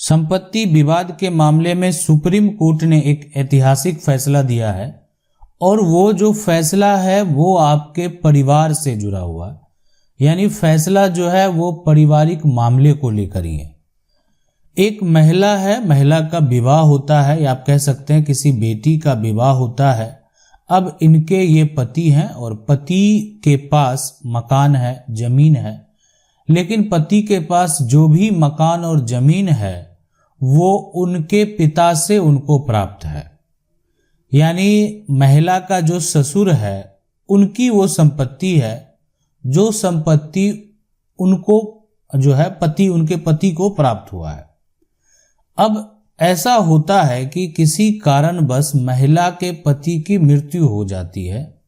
संपत्ति विवाद के मामले में सुप्रीम कोर्ट ने एक ऐतिहासिक फैसला दिया है और वो जो फैसला है वो आपके परिवार से जुड़ा हुआ है। यानी फैसला जो है वो पारिवारिक मामले को लेकर ही है। एक महिला है, महिला का विवाह होता है या आप कह सकते हैं किसी बेटी का विवाह होता है। अब इनके ये पति हैं और पति के पास मकान है, जमीन है, लेकिन पति के पास जो भी मकान और जमीन है वो उनके पिता से उनको प्राप्त है। यानी महिला का जो ससुर है उनकी वो संपत्ति है जो संपत्ति उनको जो है उनके पति को प्राप्त हुआ है। अब ऐसा होता है कि किसी कारणवश महिला के पति की मृत्यु हो जाती है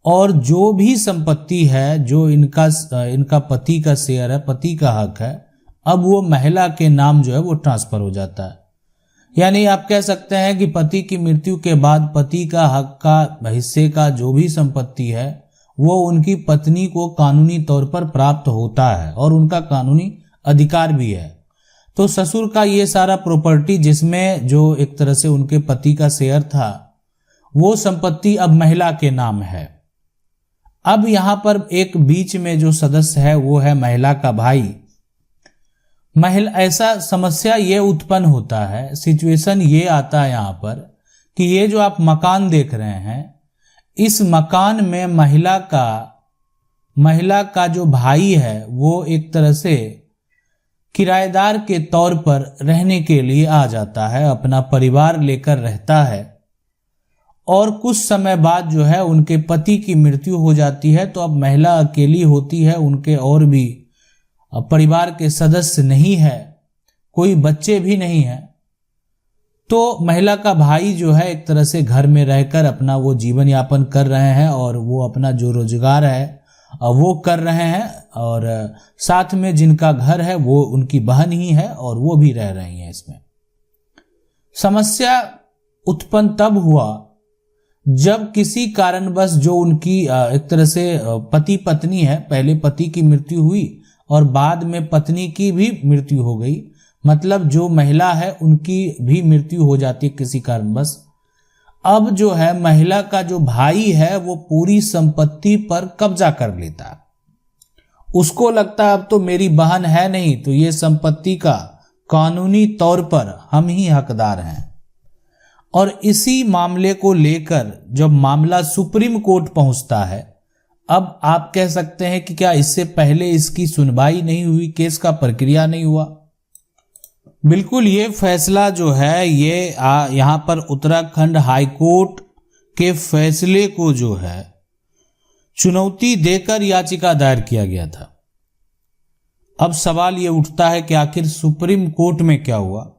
और जो भी संपत्ति है, जो इनका पति का शेयर है, पति का हक है, अब वो महिला के नाम जो है वो ट्रांसफर हो जाता है। यानी आप कह सकते हैं कि पति की मृत्यु के बाद पति का हक का हिस्से का जो भी संपत्ति है वो उनकी पत्नी को कानूनी तौर पर प्राप्त होता है और उनका कानूनी अधिकार भी है। तो ससुर का ये सारा प्रॉपर्टी जिसमें जो एक तरह से उनके पति का शेयर था वो संपत्ति अब महिला के नाम है। अब यहाँ पर एक बीच में जो सदस्य है वो है महिला का भाई। ऐसा समस्या ये उत्पन्न होता है, सिचुएशन ये आता है यहाँ पर कि ये जो आप मकान देख रहे हैं, इस मकान में महिला का जो भाई है वो एक तरह से किराएदार के तौर पर रहने के लिए आ जाता है, अपना परिवार लेकर रहता है और कुछ समय बाद जो है उनके पति की मृत्यु हो जाती है। तो अब महिला अकेली होती है, उनके और भी परिवार के सदस्य नहीं है, कोई बच्चे भी नहीं है। तो महिला का भाई जो है एक तरह से घर में रहकर अपना वो जीवन यापन कर रहे हैं और वो अपना जो रोजगार है वो कर रहे हैं और साथ में जिनका घर है वो उनकी बहन ही है और वो भी रह रही हैं। इसमें समस्या उत्पन्न तब हुआ जब किसी कारणवश जो उनकी एक तरह से पति पत्नी है, पहले पति की मृत्यु हुई और बाद में पत्नी की भी मृत्यु हो गई, मतलब जो महिला है उनकी भी मृत्यु हो जाती है किसी कारणवश। अब जो है महिला का जो भाई है वो पूरी संपत्ति पर कब्जा कर लेता है। उसको लगता है अब तो मेरी बहन है नहीं, तो ये संपत्ति का कानूनी तौर पर हम ही हकदार हैं। और इसी मामले को लेकर जब मामला सुप्रीम कोर्ट पहुंचता है, अब आप कह सकते हैं कि क्या इससे पहले इसकी सुनवाई नहीं हुई, केस का प्रक्रिया नहीं हुआ? बिल्कुल, ये फैसला जो है ये यहाँ पर उत्तराखंड हाई कोर्ट के फैसले को जो है चुनौती देकर याचिका दायर किया गया था। अब सवाल ये उठता है कि आखिर सुप्रीम कोर्ट में क्या हुआ।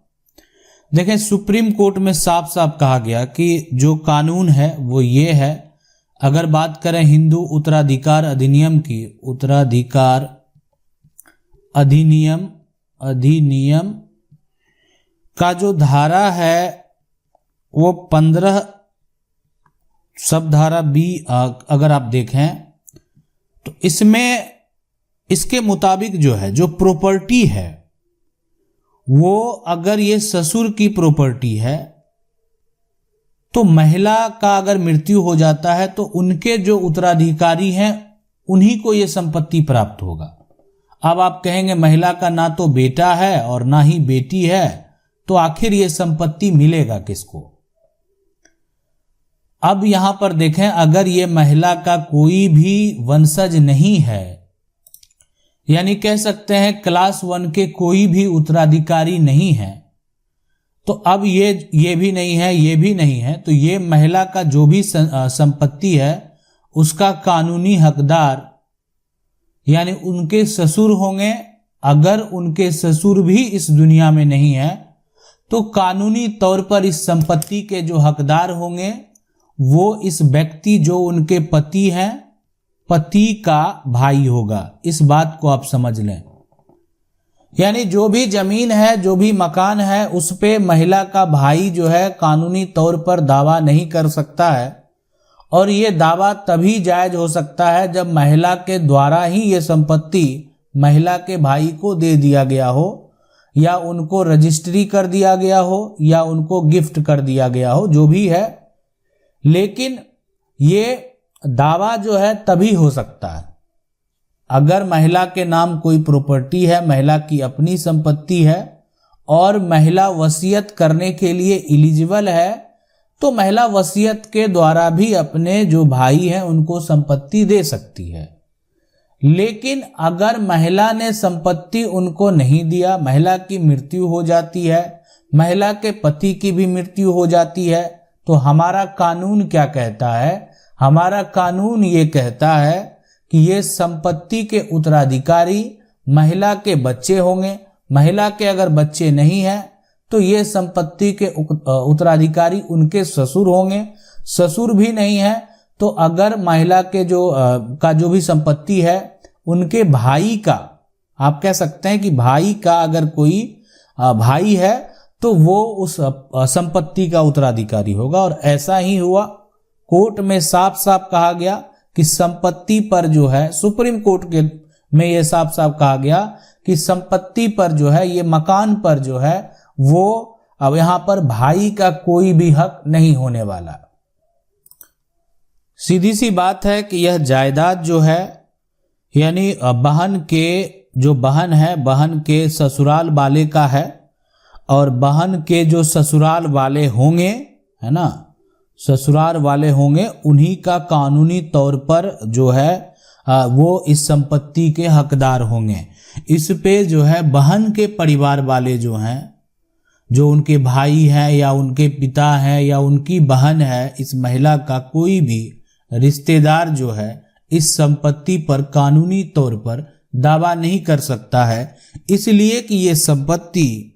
देखें, सुप्रीम कोर्ट में साफ साफ कहा गया कि जो कानून है वो ये है। अगर बात करें हिंदू उत्तराधिकार अधिनियम की, उत्तराधिकार अधिनियम का जो धारा है वो 15 सब धारा बी अगर आप देखें तो इसमें इसके मुताबिक जो है जो प्रॉपर्टी है वो अगर ये ससुर की प्रॉपर्टी है तो महिला का अगर मृत्यु हो जाता है तो उनके जो उत्तराधिकारी हैं उन्हीं को ये संपत्ति प्राप्त होगा। अब आप कहेंगे महिला का ना तो बेटा है और ना ही बेटी है, तो आखिर ये संपत्ति मिलेगा किसको? अब यहां पर देखें, अगर ये महिला का कोई भी वंशज नहीं है, यानी कह सकते हैं क्लास 1 के कोई भी उत्तराधिकारी नहीं है, तो अब ये भी नहीं है, ये भी नहीं है, तो ये महिला का जो भी संपत्ति है उसका कानूनी हकदार यानी उनके ससुर होंगे। अगर उनके ससुर भी इस दुनिया में नहीं है तो कानूनी तौर पर इस संपत्ति के जो हकदार होंगे वो इस व्यक्ति जो उनके पति हैं, पति का भाई होगा। इस बात को आप समझ लें। यानी जो भी जमीन है, जो भी मकान है, उस पे महिला का भाई जो है कानूनी तौर पर दावा नहीं कर सकता है और ये दावा तभी जायज हो सकता है जब महिला के द्वारा ही ये संपत्ति महिला के भाई को दे दिया गया हो या उनको रजिस्ट्री कर दिया गया हो या उनको गिफ्ट कर दिया गया हो, जो भी है, लेकिन ये दावा जो है तभी हो सकता है अगर महिला के नाम कोई प्रॉपर्टी है, महिला की अपनी संपत्ति है और महिला वसीयत करने के लिए एलिजिबल है, तो महिला वसीयत के द्वारा भी अपने जो भाई हैं उनको संपत्ति दे सकती है। लेकिन अगर महिला ने संपत्ति उनको नहीं दिया, महिला की मृत्यु हो जाती है, महिला के पति की भी मृत्यु हो जाती है, तो हमारा कानून क्या कहता है? हमारा कानून ये कहता है कि ये संपत्ति के उत्तराधिकारी महिला के बच्चे होंगे। महिला के अगर बच्चे नहीं हैं तो ये संपत्ति के उत्तराधिकारी उनके ससुर होंगे। ससुर भी नहीं है तो अगर महिला के जो भी संपत्ति है उनके भाई का, आप कह सकते हैं कि भाई का अगर कोई भाई है तो वो उस संपत्ति का उत्तराधिकारी होगा। और ऐसा ही हुआ, कोर्ट में साफ साफ कहा गया कि संपत्ति पर जो है, सुप्रीम कोर्ट के में ये साफ साफ कहा गया कि संपत्ति पर जो है, ये मकान पर जो है वो अब यहां पर भाई का कोई भी हक नहीं होने वाला। सीधी सी बात है कि यह जायदाद जो है, यानी बहन के जो बहन है, बहन के ससुराल वाले का है और बहन के जो ससुराल वाले होंगे, है ना, ससुराल वाले होंगे, उन्हीं का कानूनी तौर पर जो है वो इस संपत्ति के हकदार होंगे। इस पे जो है बहन के परिवार वाले जो हैं, जो उनके भाई हैं या उनके पिता हैं या उनकी बहन है, इस महिला का कोई भी रिश्तेदार जो है इस संपत्ति पर कानूनी तौर पर दावा नहीं कर सकता है, इसलिए कि ये संपत्ति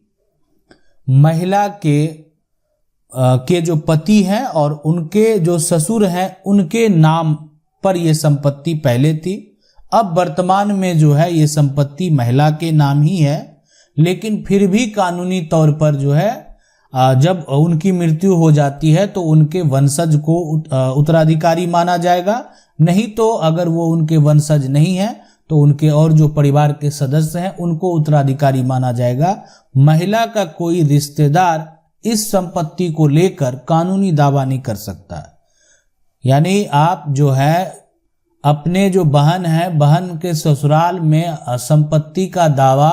महिला के जो पति हैं और उनके जो ससुर हैं उनके नाम पर ये संपत्ति पहले थी। अब वर्तमान में जो है ये संपत्ति महिला के नाम ही है, लेकिन फिर भी कानूनी तौर पर जो है जब उनकी मृत्यु हो जाती है तो उनके वंशज को उत्तराधिकारी माना जाएगा। नहीं तो अगर वो उनके वंशज नहीं है तो उनके और जो परिवार के सदस्य हैं उनको उत्तराधिकारी माना जाएगा। महिला का कोई रिश्तेदार इस संपत्ति को लेकर कानूनी दावा नहीं कर सकता। यानी आप जो है अपने जो बहन है, बहन के ससुराल में संपत्ति का दावा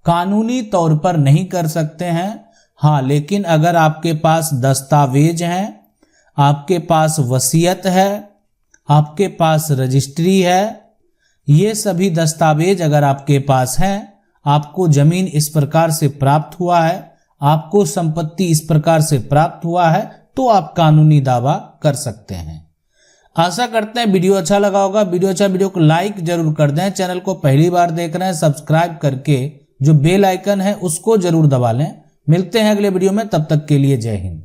कानूनी तौर पर नहीं कर सकते हैं। हाँ, लेकिन अगर आपके पास दस्तावेज हैं, आपके पास वसीयत है, आपके पास रजिस्ट्री है, ये सभी दस्तावेज अगर आपके पास हैं, आपको जमीन इस प्रकार से प्राप्त हुआ है, आपको संपत्ति इस प्रकार से प्राप्त हुआ है, तो आप कानूनी दावा कर सकते हैं। आशा करते हैं वीडियो अच्छा लगा होगा। वीडियो को लाइक जरूर कर दें। चैनल को पहली बार देख रहे हैं, सब्सक्राइब करके जो बेल आइकन है उसको जरूर दबा लें। मिलते हैं अगले वीडियो में, तब तक के लिए जय हिंद।